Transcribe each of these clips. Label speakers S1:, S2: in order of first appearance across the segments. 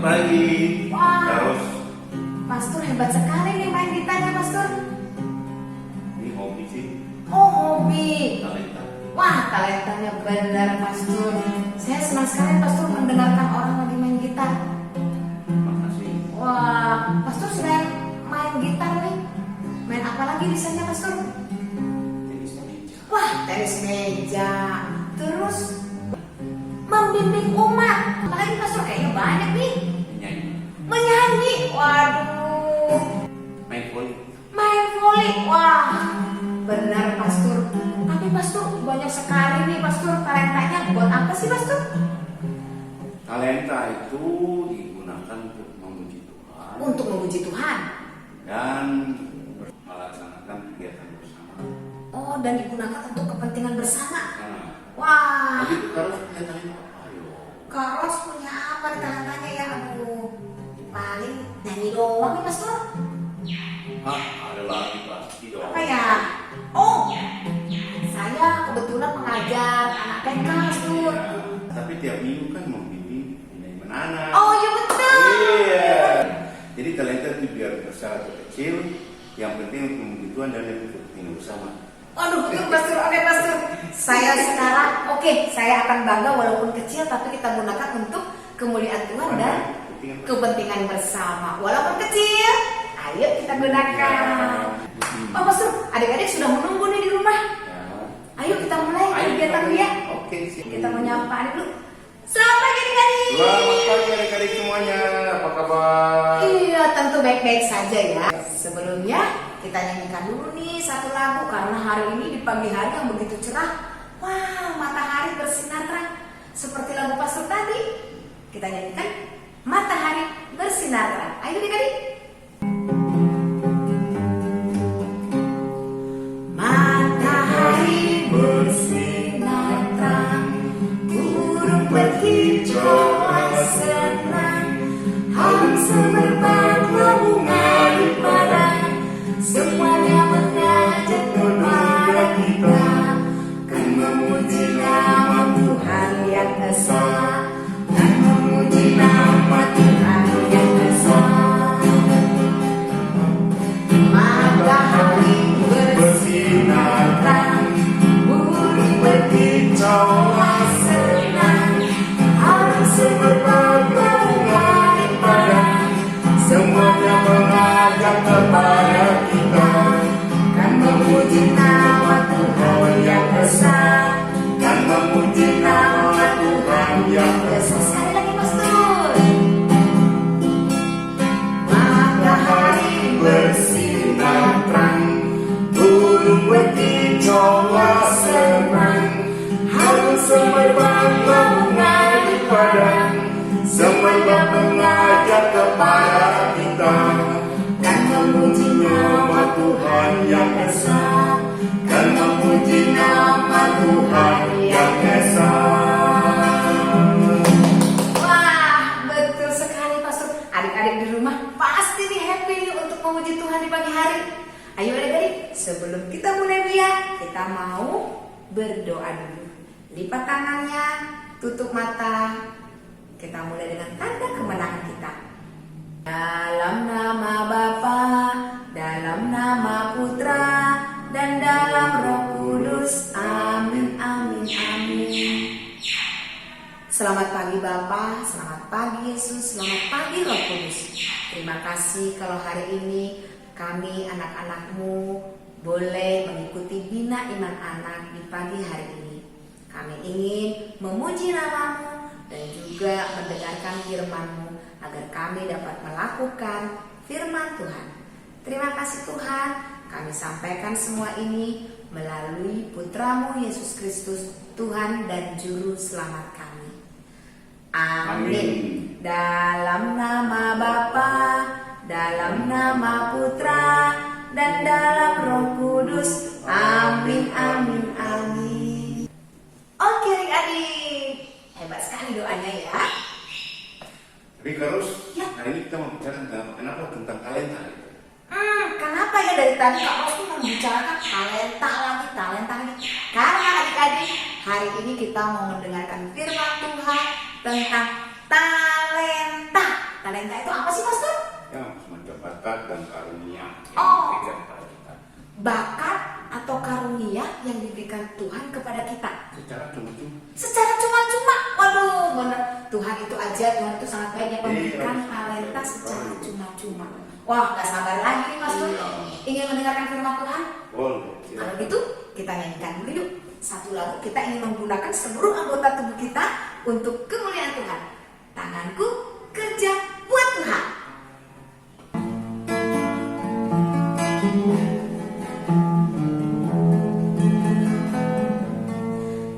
S1: pagi.
S2: Wah,
S1: Terus
S2: Pastor hebat sekali nih main gitarnya, Pastor.
S1: ini hobi sih,
S2: Oh, hobi.
S1: talenta.
S2: Wah, talentanya benar, Pastor. Saya senang sekali, Pastor, mendengarkan orang lagi main gitar.
S1: Makasih.
S2: Wah, Pastor selain main gitar nih, main apa lagi bisanya, Pastor?
S1: Tenis meja.
S2: Wah, tenis meja. Terus membimbing umat. Apalagi, Pastor, kayaknya banyak nih.
S1: Menyanyi.
S2: Menyanyi. Waduh.
S1: Main voli.
S2: Main voli. Wah, benar, Pastor. Tapi, Pastor, banyak sekali nih, Pastor, talentanya. Buat apa sih, Pastor?
S1: Talenta itu digunakan untuk memuji Tuhan
S2: Untuk memuji Tuhan.
S1: dan melaksanakan kegiatan bersama.
S2: Oh, dan digunakan untuk kepentingan bersama.
S1: Nah,
S2: Wah,
S1: jadi kalau punya talenta apa yo?
S2: Carlos punya apa nih talentanya ya? Aduh, paling nyanyi doang nih, Pastor.
S1: Ada lagi pasti dong.
S2: Apa ya? Oh, saya kebetulan mengajar anak TK, Pastor.
S1: Iya. Tapi tiap minggu kan membimbing penyanyi menana.
S2: Oh, iya betul.
S1: Iya. Jadi talenta itu biar besar atau kecil, yang penting untuk memuji Tuhan dan itu kepentingan bersama.
S2: Waduh, betul, Pastor. Oke, Pastor. Saya sekarang, saya akan bangga walaupun kecil, tapi kita gunakan untuk kemuliaan Tuhan dan kepentingan bersama. Walaupun kecil, ayo kita gunakan. Oh, Pastor, adik-adik sudah menunggu nih di rumah.
S1: Ya.
S2: Ayo kita mulai kegiatan dia.
S1: Oke, sih.
S2: Kita menyapa adik dulu. Selamat pagi adik-adik.
S1: Selamat pagi adik-adik semuanya. Apa kabar?
S2: Iya, tentu baik-baik saja ya. Sebelumnya kita nyanyikan dulu nih satu lagu karena hari ini di pagi hari yang begitu cerah. Wah, matahari bersinar terang seperti lagu Pastor tadi. Kita nyanyikan Matahari Bersinar Terang. Ayo adik-adik. Matahari bersinar terang, burung berkicau senang, harum semerbak bunga di padang, semuanya mengajak kepada kita, kan memuji nama Tuhan yang esa, kan memuji nama Tuhan yang esa. Matahari bersinar terang, burung berkicau senang, harum semerbak bunga di padang, semuanya mengajak kepada kita, kan memuji nama Tuhan yang esa, kan memuji nama Tuhan yang esa. Sekali lagi, Pastor. Matahari bersinar terang, burung berkicau senang, harum semerbak bunga di padang, semuanya mengajak kepada kita, kan memuji nama Tuhan yang esa, kan memuji nama Tuhan yang esa. Wah, betul sekali, Pastor. Adik-adik di rumah pasti nih happy nih untuk memuji Tuhan di pagi hari. Ayo adik-adik, sebelum kita mulai biar kita mau berdoa dulu. Lipat tangannya, tutup mata. Kita mulai dengan tanda kemenangan kita. Dalam nama Bapa, dalam nama Putra, dan dalam Roh Kudus. Amin, amin, amin. Selamat pagi Bapa, selamat pagi Yesus, selamat pagi Roh Kudus. Terima kasih kalau hari ini kami anak-anak-Mu boleh mengikuti Bina Iman Anak di pagi hari ini. Kami ingin memuji nama-Mu dan juga mendengarkan firman-Mu agar kami dapat melakukan firman Tuhan. Terima kasih Tuhan, kami sampaikan semua ini melalui Putra-Mu Yesus Kristus, Tuhan dan Juru Selamat kami. Amin. Dalam nama Bapa, dalam nama Putra, dan dalam Roh Kudus. Amin, amin, amin. Oke adik-adik, hebat sekali doanya ya.
S1: Tapi terus
S2: Ya.
S1: hari ini kita mau bicara tentang talenta.
S2: Kenapa ya dari tadi Kak Ros tuh membicarakan talenta lagi. Karena adik-adik, hari ini kita mau mendengarkan firman Tuhan tentang talenta. Talenta itu apa sih, Pastor?
S1: Ya, semacam bakat dan karunia yang
S2: Oh.
S1: diberikan kepada kita.
S2: Bakat atau karunia yang diberikan Tuhan kepada kita
S1: Secara cuma-cuma.
S2: secara cuma-cuma. Waduh, bener. Tuhan itu aja, Tuhan itu sangat baik yang memberikan
S1: Iya.
S2: talenta secara cuma-cuma. Wah, gak sabar lagi nih, Pastor.
S1: Iya.
S2: Ingin mendengarkan firman Tuhan?
S1: Boleh.
S2: Kalau gitu, kita nyanyikan dulu yuk. Satu lagu, kita ingin menggunakan seluruh anggota tubuh kita untuk kemuliaan Tuhan. Tanganku kerja buat Tuhan.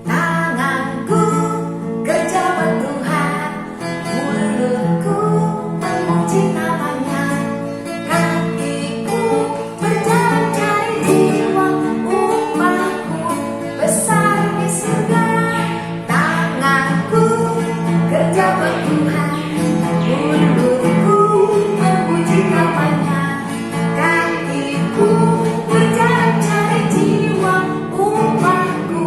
S2: Tanganku kerja buat Tuhan, mulutku memuji namanya, kakiku berjalan cari jiwa, upahku besar di surga. Tanganku kerja buat Tuhan, mulutku memuji namanya, kakiku berjalan cari jiwa, upahku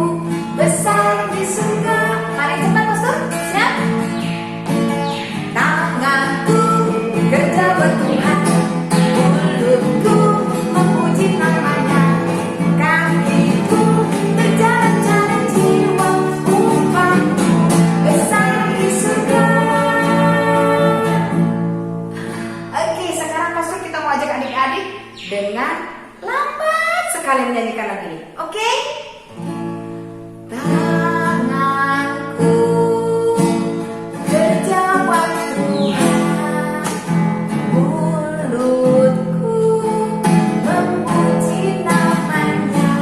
S2: besar di surga. Mari cepat, Pastor. Siap? Tanganku kerja buat Tuhan, mulutku memuji namanya, kakiku berjalan cari jiwa, upahku besar di surga. Oke, sekarang Pastor kita mau ajak adik-adik dengan lambat sekali menyanyikan lagu ini. Oke? Tanganku kerja buat Tuhan, mulutku memuji namanya,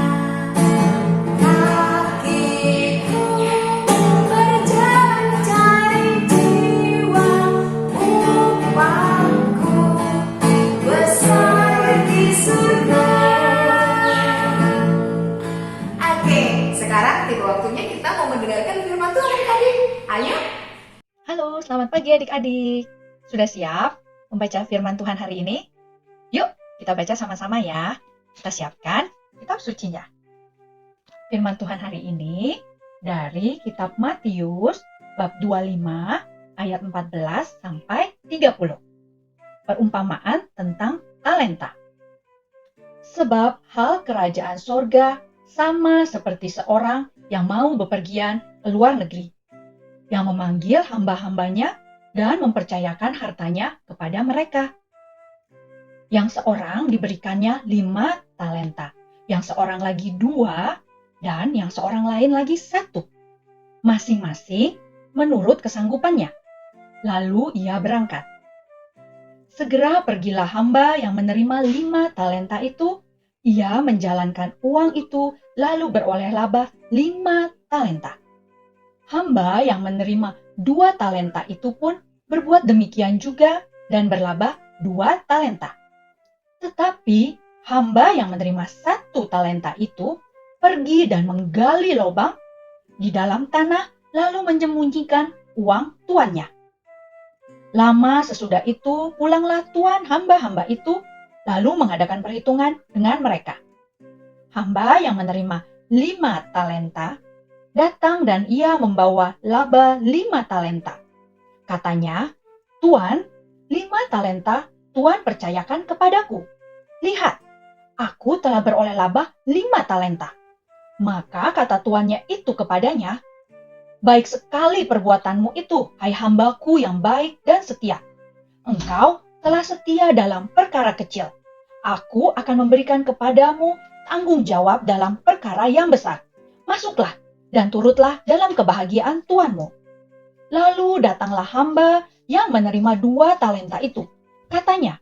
S2: kakiku berjalan cari jiwa, upahku besar di surga. Oke, sekarang tiba waktunya kita mau mendengarkan firman Tuhan adik-adik. Ayo.
S3: Halo, selamat pagi adik-adik. Sudah siap membaca firman Tuhan hari ini? Yuk, kita baca sama-sama ya. Kita siapkan kitab sucinya. Firman Tuhan hari ini dari kitab Matius bab 25 ayat 14 sampai 30. Perumpamaan tentang talenta. Sebab hal kerajaan sorga sama seperti seorang yang mau bepergian ke luar negeri, yang memanggil hamba-hambanya dan mempercayakan hartanya kepada mereka. Yang seorang diberikannya 5 talenta, yang seorang lagi 2, dan yang seorang lain lagi 1. Masing-masing menurut kesanggupannya. Lalu ia berangkat. Segera pergilah hamba yang menerima 5 talenta itu. Ia menjalankan uang itu lalu beroleh laba 5 talenta. Hamba yang menerima 2 talenta itu pun berbuat demikian juga dan berlaba 2 talenta. Tetapi hamba yang menerima 1 talenta itu pergi dan menggali lubang di dalam tanah lalu menyembunyikan uang tuannya. Lama sesudah itu pulanglah tuan hamba-hamba itu lalu mengadakan perhitungan dengan mereka. Hamba yang menerima 5 talenta datang dan ia membawa laba 5 talenta. Katanya, Tuan, 5 talenta Tuan percayakan kepadaku. Lihat, aku telah beroleh laba 5 talenta. Maka kata tuannya itu kepadanya, baik sekali perbuatanmu itu, hai hambaku yang baik dan setia. Engkau telah setia dalam perkara kecil. Aku akan memberikan kepadamu tanggung jawab dalam perkara yang besar. Masuklah dan turutlah dalam kebahagiaan tuanmu. Lalu datanglah hamba yang menerima 2 talenta itu. Katanya,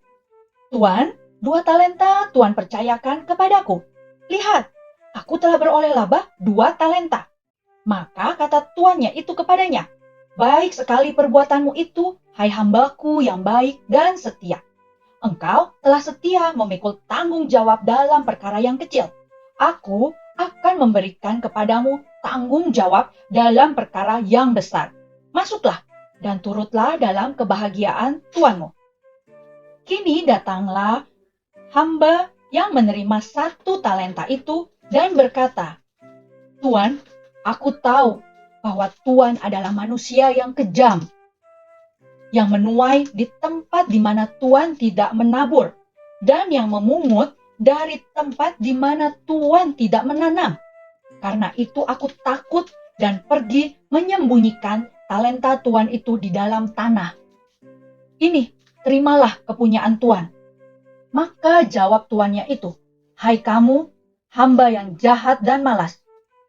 S3: Tuan, 2 talenta Tuan percayakan kepadaku. Lihat, aku telah beroleh laba 2 talenta. Maka kata tuannya itu kepadanya, baik sekali perbuatanmu itu, hai hambaku yang baik dan setia. Engkau telah setia memikul tanggung jawab dalam perkara yang kecil. Aku akan memberikan kepadamu tanggung jawab dalam perkara yang besar. Masuklah dan turutlah dalam kebahagiaan tuanmu. Kini datanglah hamba yang menerima 1 talenta itu dan berkata, Tuan, aku tahu bahwa Tuan adalah manusia yang kejam, yang menuai di tempat tempat di mana Tuan tidak menabur, dan yang memungut dari tempat di mana Tuan tidak menanam. Karena itu aku takut dan pergi menyembunyikan talenta Tuan itu di dalam tanah. Ini, terimalah kepunyaan Tuan." Maka jawab tuannya itu, "Hai kamu, hamba yang jahat dan malas.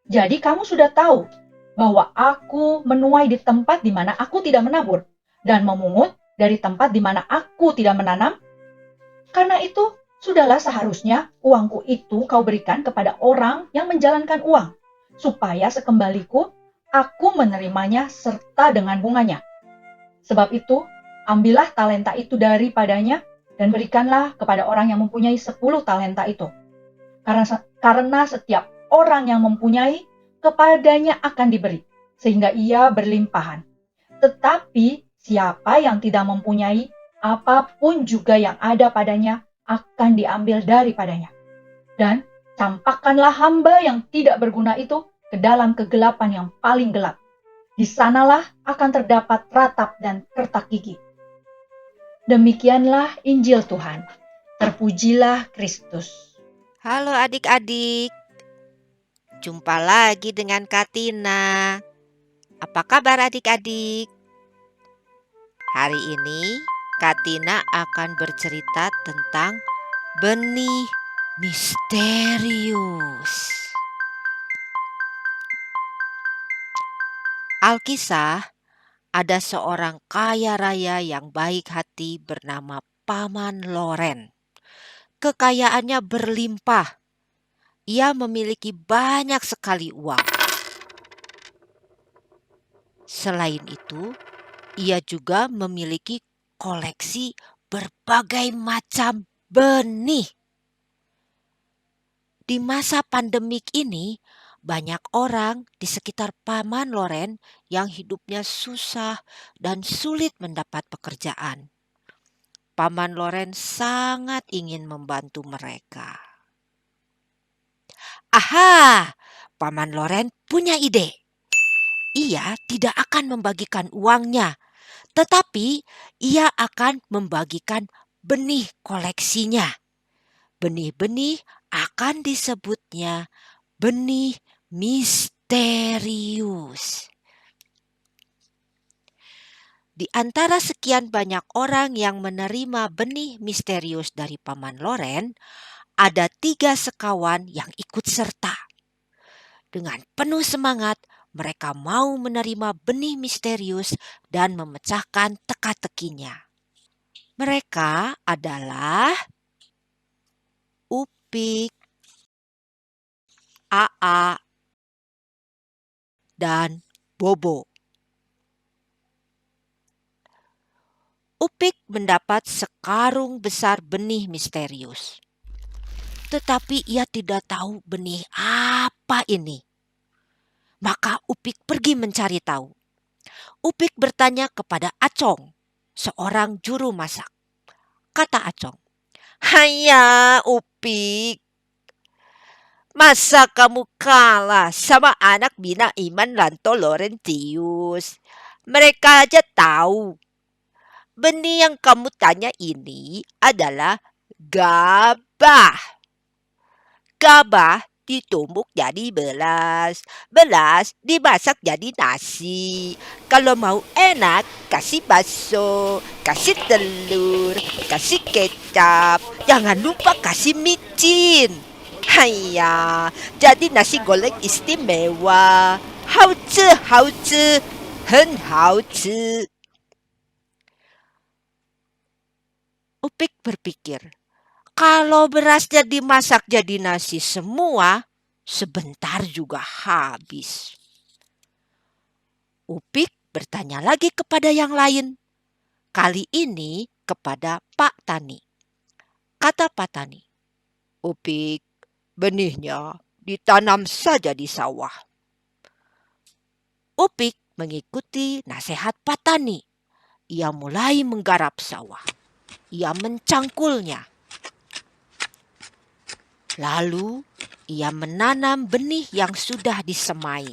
S3: Jadi kamu sudah tahu bahwa aku menuai di tempat di mana aku tidak menabur, dan memungut dari tempat di mana aku tidak menanam? Karena itu, sudahlah seharusnya uangku itu kau berikan kepada orang yang menjalankan uang, supaya sekembaliku aku menerimanya serta dengan bunganya. Sebab itu, ambillah talenta itu daripadanya, dan berikanlah kepada orang yang mempunyai 10 talenta itu. Karena setiap orang yang mempunyai, kepadanya akan diberi, sehingga ia berlimpahan. Tetapi siapa yang tidak mempunyai, apapun juga yang ada padanya akan diambil daripadanya. Dan campakkanlah hamba yang tidak berguna itu ke dalam kegelapan yang paling gelap. Di sanalah akan terdapat ratap dan kertak gigi." Demikianlah Injil Tuhan. Terpujilah Kristus.
S4: Halo adik-adik, jumpa lagi dengan Katina. Apa kabar adik-adik? Hari ini Katina akan bercerita tentang benih misterius. Alkisah, ada seorang kaya raya yang baik hati bernama Paman Loren. Kekayaannya berlimpah. Ia memiliki banyak sekali uang. Selain itu, ia juga memiliki koleksi berbagai macam benih. Di masa pandemik ini, banyak orang di sekitar Paman Loren yang hidupnya susah dan sulit mendapat pekerjaan. Paman Loren sangat ingin membantu mereka. Aha, Paman Loren punya ide. Ia tidak akan membagikan uangnya, tetapi ia akan membagikan benih koleksinya. Benih-benih akan disebutnya benih misterius. Di antara sekian banyak orang yang menerima benih misterius dari Paman Loren, ada 3 sekawan yang ikut serta. Dengan penuh semangat, mereka mau menerima benih misterius dan memecahkan teka-tekinya. Mereka adalah Upik, Aa, dan Bobo. Upik mendapat sekarung besar benih misterius. Tetapi ia tidak tahu benih apa ini. Maka Upik pergi mencari tahu. Upik bertanya kepada Acong, seorang juru masak. Kata Acong, "Haya Upik, masa kamu kalah sama anak Bina Iman Lanto Laurentius? Mereka aja tahu. Benih yang kamu tanya ini adalah gabah. Gabah ditumbuk jadi belas. Belas dimasak jadi nasi. Kalau mau enak, kasih bakso, kasih telur, kasih kecap. Jangan lupa kasih micin. Haiya, jadi nasi goreng istimewa. Hao ci, hao ci, hen hao ci." Upik berpikir, kalau berasnya dimasak jadi nasi semua, sebentar juga habis. Upik bertanya lagi kepada yang lain. Kali ini kepada Pak Tani. Kata Pak Tani, "Upik, benihnya ditanam saja di sawah." Upik mengikuti nasihat Pak Tani. Ia mulai menggarap sawah. Ia mencangkulnya. Lalu ia menanam benih yang sudah disemai.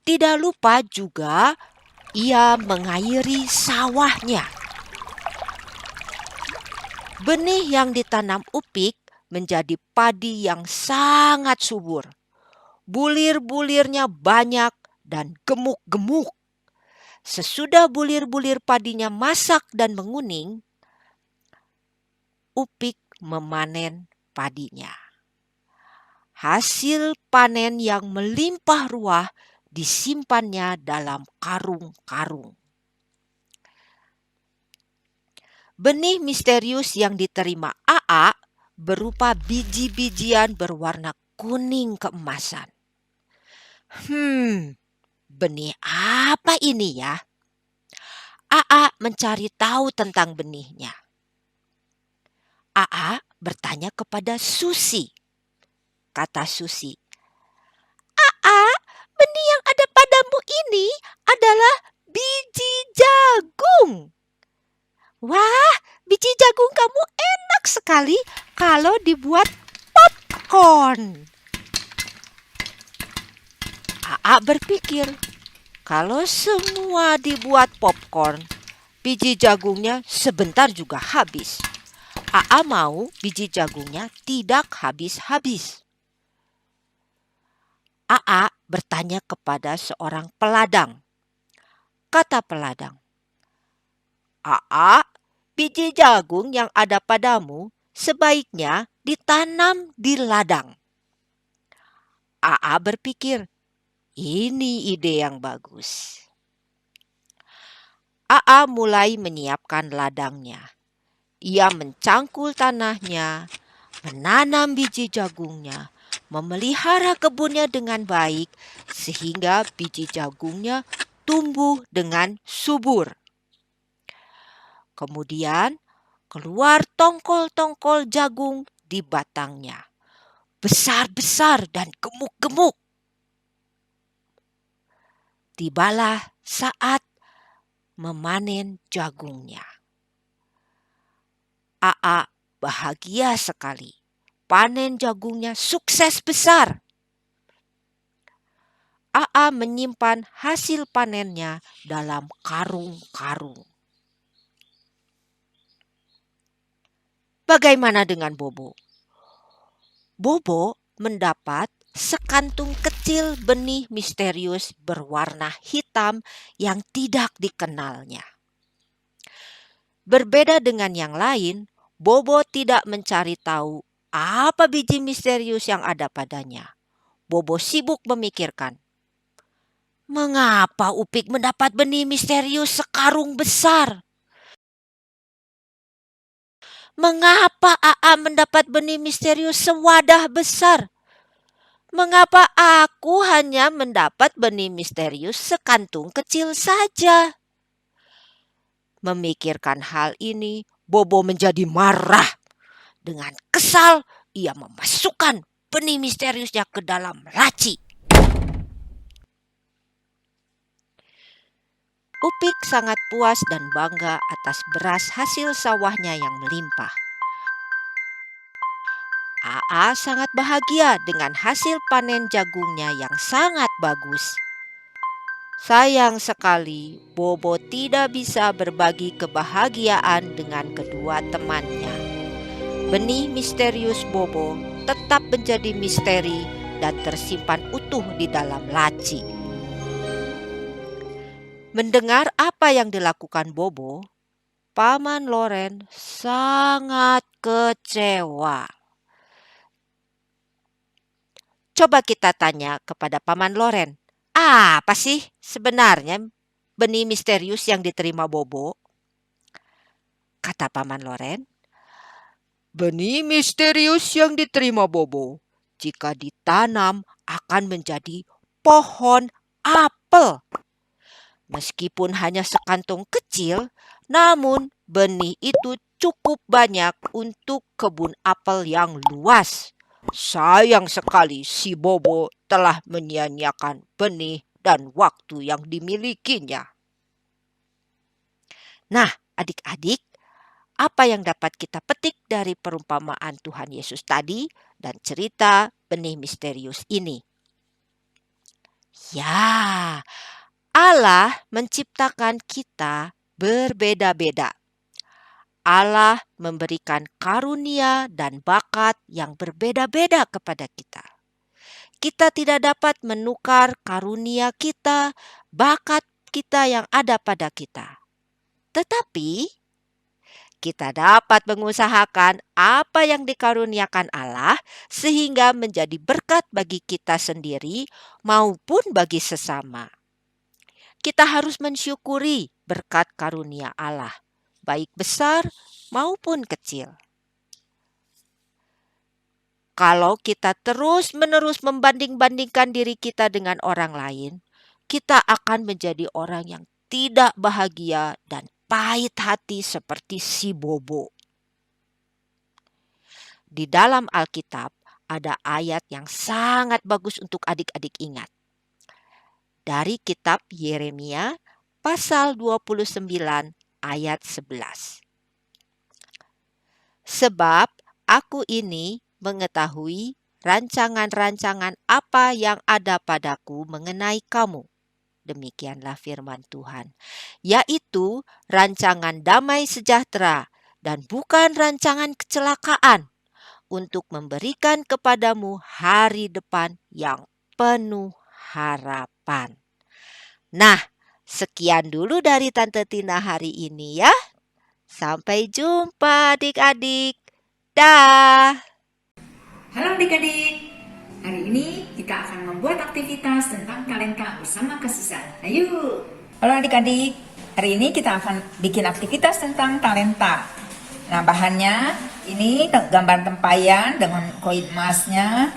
S4: Tidak lupa juga ia mengairi sawahnya. Benih yang ditanam Upik menjadi padi yang sangat subur. Bulir-bulirnya banyak dan gemuk-gemuk. Sesudah bulir-bulir padinya masak dan menguning, Upik memanen padinya. Hasil panen yang melimpah ruah disimpannya dalam karung-karung. Benih misterius yang diterima AA berupa biji-bijian berwarna kuning keemasan. Benih apa ini ya? AA mencari tahu tentang benihnya. AA bertanya kepada Susi. Kata Susi, "AA, benih yang ada padamu ini adalah biji jagung." "Wah, biji jagung kamu enak sekali kalau dibuat popcorn." AA berpikir, kalau semua dibuat popcorn, biji jagungnya sebentar juga habis. AA mau biji jagungnya tidak habis-habis. AA bertanya kepada seorang peladang. Kata peladang, "AA, biji jagung yang ada padamu sebaiknya ditanam di ladang." AA berpikir, ini ide yang bagus. AA mulai menyiapkan ladangnya. Ia mencangkul tanahnya, menanam biji jagungnya, memelihara kebunnya dengan baik sehingga biji jagungnya tumbuh dengan subur. Kemudian keluar tongkol-tongkol jagung di batangnya, besar-besar dan gemuk-gemuk. Tibalah saat memanen jagungnya. AA bahagia sekali. Panen jagungnya sukses besar. AA menyimpan hasil panennya dalam karung-karung. Bagaimana dengan Bobo? Bobo mendapat sekantung kecil benih misterius berwarna hitam yang tidak dikenalnya. Berbeda dengan yang lain, Bobo tidak mencari tahu apa biji misterius yang ada padanya. Bobo sibuk memikirkan, mengapa Upik mendapat benih misterius sekarung besar? Mengapa AA mendapat benih misterius sewadah besar? Mengapa aku hanya mendapat benih misterius sekantung kecil saja? Memikirkan hal ini, Bobo menjadi marah. Dengan kesal, ia memasukkan benih misteriusnya ke dalam laci. Upik sangat puas dan bangga atas beras hasil sawahnya yang melimpah. AA sangat bahagia dengan hasil panen jagungnya yang sangat bagus. Sayang sekali, Bobo tidak bisa berbagi kebahagiaan dengan kedua temannya. Benih misterius Bobo tetap menjadi misteri dan tersimpan utuh di dalam laci. Mendengar apa yang dilakukan Bobo, Paman Loren sangat kecewa. Coba kita tanya kepada Paman Loren, apa sih sebenarnya benih misterius yang diterima Bobo? Kata Paman Loren, benih misterius yang diterima Bobo jika ditanam akan menjadi pohon apel. Meskipun hanya sekantung kecil, namun benih itu cukup banyak untuk kebun apel yang luas. Sayang sekali si Bobo telah menyia-nyiakan benih dan waktu yang dimilikinya. Nah, adik-adik, apa yang dapat kita petik dari perumpamaan Tuhan Yesus tadi dan cerita benih misterius ini? Ya, Allah menciptakan kita berbeda-beda. Allah memberikan karunia dan bakat yang berbeda-beda kepada kita. Kita tidak dapat menukar karunia kita, bakat kita yang ada pada kita. Tetapi kita dapat mengusahakan apa yang dikaruniakan Allah sehingga menjadi berkat bagi kita sendiri maupun bagi sesama. Kita harus mensyukuri berkat karunia Allah, baik besar maupun kecil. Kalau kita terus-menerus membanding-bandingkan diri kita dengan orang lain, kita akan menjadi orang yang tidak bahagia dan pahit hati seperti si Bobo. Di dalam Alkitab ada ayat yang sangat bagus untuk adik-adik ingat. Dari kitab Yeremia pasal 29 ayat 11. Sebab aku ini mengetahui rancangan-rancangan apa yang ada padaku mengenai kamu. Demikianlah firman Tuhan, yaitu rancangan damai sejahtera dan bukan rancangan kecelakaan, untuk memberikan kepadamu hari depan yang penuh harapan. Nah, sekian dulu dari Tante Tina hari ini ya. Sampai jumpa adik-adik. Dah.
S2: Halo adik-adik, hari ini kita akan membuat aktivitas tentang talenta bersama Kasusan. Ayo! Halo adik-adik, hari ini kita akan bikin aktivitas tentang talenta. Nah, bahannya ini gambar tempayan dengan koin emasnya,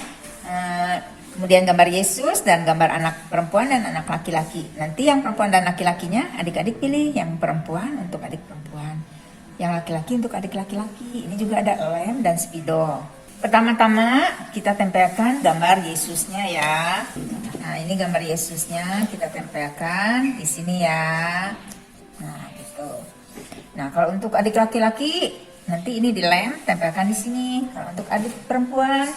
S2: kemudian gambar Yesus dan gambar anak perempuan dan anak laki-laki. Nanti yang perempuan dan laki-lakinya adik-adik pilih yang perempuan untuk adik perempuan, yang laki-laki untuk adik laki-laki. Ini juga ada lem dan spidol. Pertama-tama kita tempelkan gambar Yesusnya ya. Nah, ini gambar Yesusnya kita tempelkan di sini ya. Nah, gitu. Nah, kalau untuk adik laki-laki nanti ini dilem, tempelkan di sini. Kalau untuk adik perempuan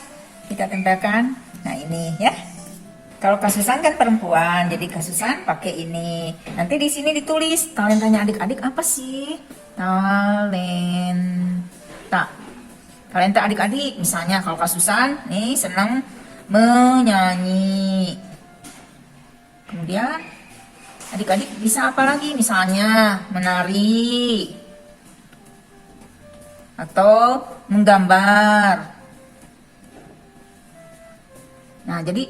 S2: kita tempelkan. Nah, ini ya. Kalau Kasusan kan perempuan, jadi Kasusan pakai ini. Nanti di sini ditulis talentanya adik-adik apa sih? Talenta. Talenta adik-adik, misalnya kalau Kasusan nih senang menyanyi. Kemudian adik-adik bisa apa lagi? Misalnya menari atau menggambar. Nah, jadi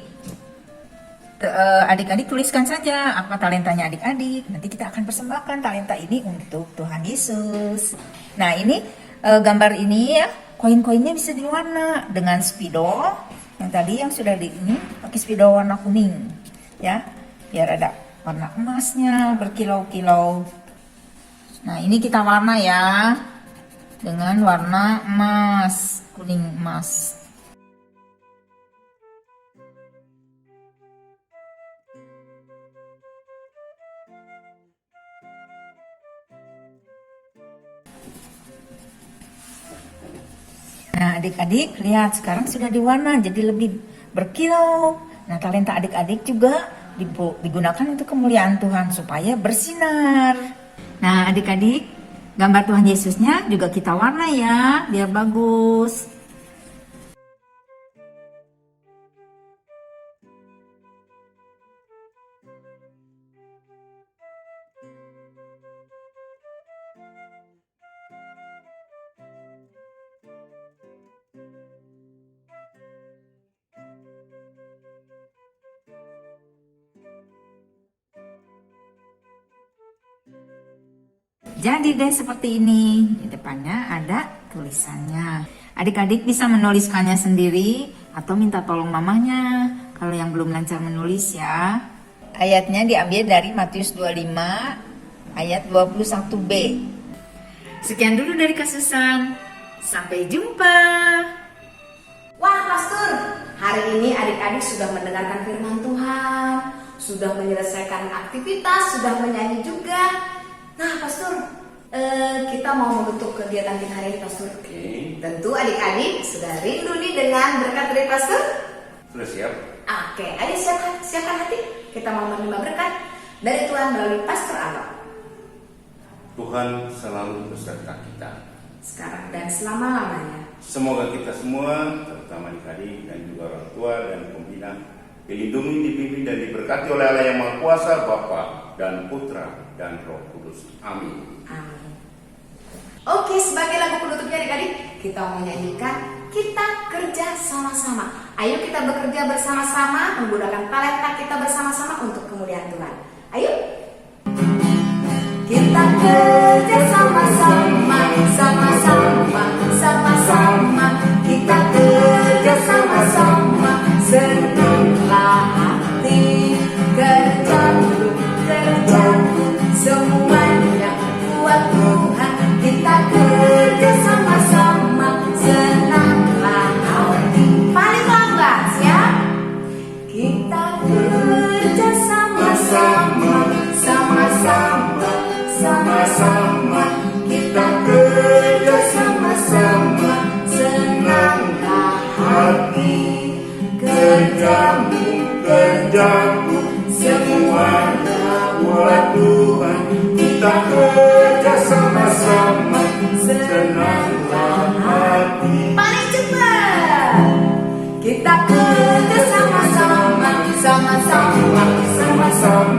S2: adik-adik tuliskan saja apa talentanya adik-adik. Nanti kita akan persembahkan talenta ini untuk Tuhan Yesus. Nah, ini gambar ini ya. Koin-koinnya bisa diwarna dengan spidol yang tadi yang sudah di ini pakai spidol warna kuning ya, biar ada warna emasnya berkilau-kilau. Nah, ini kita warna ya dengan warna emas, kuning emas. Nah, adik-adik lihat sekarang sudah diwarna jadi lebih berkilau. Nah, talenta adik-adik juga digunakan untuk kemuliaan Tuhan supaya bersinar. Nah, adik-adik gambar Tuhan Yesusnya juga kita warna ya biar bagus. Jadi deh seperti ini, di depannya ada tulisannya. Adik-adik bisa menuliskannya sendiri atau minta tolong mamanya kalau yang belum lancar menulis ya. Ayatnya diambil dari Matius 25 ayat 21b. Sekian dulu dari Kasusan. Sampai jumpa.
S5: Wah, Pastor, hari ini adik-adik sudah mendengarkan firman Tuhan, sudah menyelesaikan aktivitas, sudah menyanyi juga. Nah, Pastor, kita mau menutup kegiatan kita hari ini, Pastor.
S1: Oke.
S5: Tentu adik-adik sudah rindu nih dengan berkat dari Pastor.
S1: Sudah siap?
S5: Oke, ayo siapkan hati. Kita mau menerima berkat dari Tuhan melalui Pastor Alok.
S1: Tuhan selalu beserta kita.
S2: sekarang dan selama-lamanya.
S1: Semoga kita semua, terutama adik-adik dan juga orang tua dan pembina, dilindungi, dibimbing dan diberkati oleh Allah yang Maha Kuasa, Bapa dan Putra dan Roh Kudus. Amin.
S2: Amin. Oke, sebagai lagu penutupnya adik-adik, kita mau nyanyikan Kita Kerja Sama-Sama. Ayo kita bekerja bersama-sama, menggunakan talenta kita bersama-sama untuk kemuliaan Tuhan. Ayo. Kita kerja sama-sama, sama-sama, sama-sama. Kita kerja sama-sama, senanglah hati. Kerjaku, kerjaku, semuanya buat Tuhan. Kita kerja sama-sama, senanglah hati. Paling lambat, siap? Kita kerja sama-sama, sama-sama, sama-sama. Kita kerja sama-sama, senanglah hati. Kerjamu, kerjaku, semuanya buat Tuhan. Kita kerja sama-sama, senanglah hati. Paling cepat. Kita kerja sama-sama, sama-sama, sama-sama.